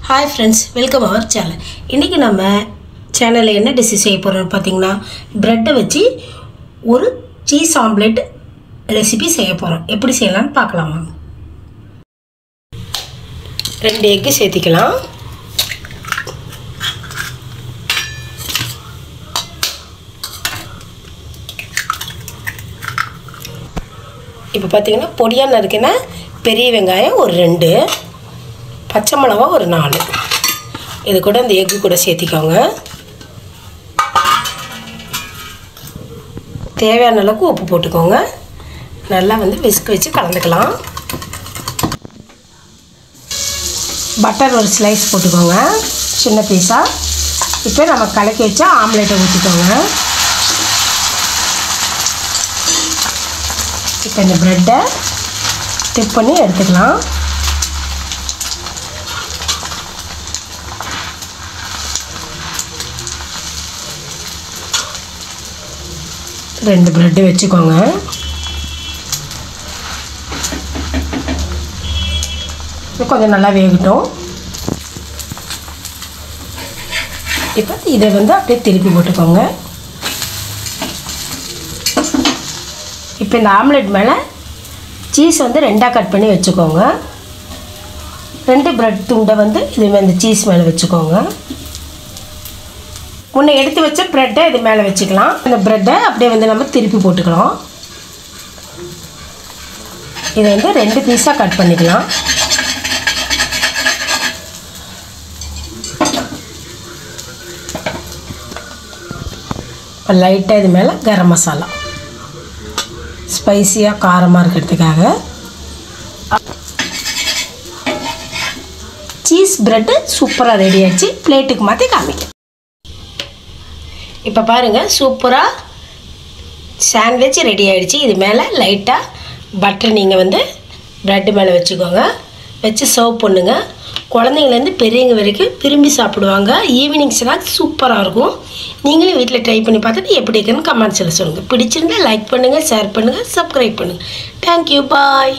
Hi friends, welcome our channel. இன்னைக்கு நம்ம சேனல்ல என்ன டிஷ் செய்ய போறோம் பாத்தீங்கன்னா பிரெட் வச்சு ஒரு சீஸ் ஆம்லெட் ரெசிபி செய்ய போறோம். எப்படி செய்யலாம்னு பார்க்கலாமா? 2 எக் சேர்த்திக்கலாம். இப்போ பாத்தீங்கன்னா பொடியா நறுக்கின பெரிய வெங்காயம் ஒரு 2, பச்சை மிளகாய் ஒரு 4. இது கூட இந்த எக் கூட சேர்த்திக்கோங்க. தேவையான அளவுக்கு உப்பு போட்டுக்கோங்க. நல்லா விஸ்க் வச்சு கலந்துக்கலாம். பட்டர் ஒரு ஸ்லைஸ் போட்டுக்கோங்க, சின்ன பீஸா. இப்போ நம்ம கலக்கி வச்ச ஆம்லெட்டை ஊற்றிக்கோங்க. இப்போ இந்த ப்ரெட்டை டிப் பண்ணி எடுத்துக்கலாம். ரெண்டு பிரெட் வச்சுக்கோங்க. கொஞ்சம் நல்லா வேகட்டும். இப்போ இதை அப்படியே திருப்பி போட்டுக்கோங்க. இப்போ இந்த ஆம்லெட் மேலே சீஸ் 2ஆக கட் பண்ணி வச்சுக்கோங்க. 2 பிரெட் துண்டை இது இந்த சீஸ் மேலே வச்சுக்கோங்க. முன்ன எடுத்து வச்ச பிரெட்டை இது மேலே வச்சுக்கலாம். இந்த பிரெட்டை அப்படியே நம்ம திருப்பி போட்டுக்கலாம். இதை 2 பீஸாக கட் பண்ணிக்கலாம். லைட்டாக இது மேலே கரம் மசாலா, ஸ்பைசியாக காரமாக இருக்கிறதுக்காக. சீஸ் பிரெட்டு சூப்பராக ரெடி ஆகிடுச்சு. பிளேட்டுக்கு மாற்றி காமிக்க. இப்போ பாருங்கள், சூப்பராக சாண்ட்விச் ரெடி ஆகிடுச்சு. இது மேலே லைட்டாக பட்டர் நீங்கள் ப்ரெட்டு மேலே வச்சுக்கோங்க. வச்சு சர்வ் பண்ணுங்க. குழந்தைங்கலேருந்து பெரியவங்க வரைக்கும் விரும்பி சாப்பிடுவாங்க. ஈவினிங் ஸ்நாக்ஸ் சூப்பராக இருக்கும். நீங்களும் வீட்டில் ட்ரை பண்ணி பார்த்துட்டு எப்படி இருக்குன்னு கமெண்ட்ஸில் சொல்லுங்கள். பிடிச்சிருந்தா லைக் பண்ணுங்கள், ஷேர் பண்ணுங்கள், சப்ஸ்கிரைப் பண்ணுங்கள். தேங்க்யூ, பாய்.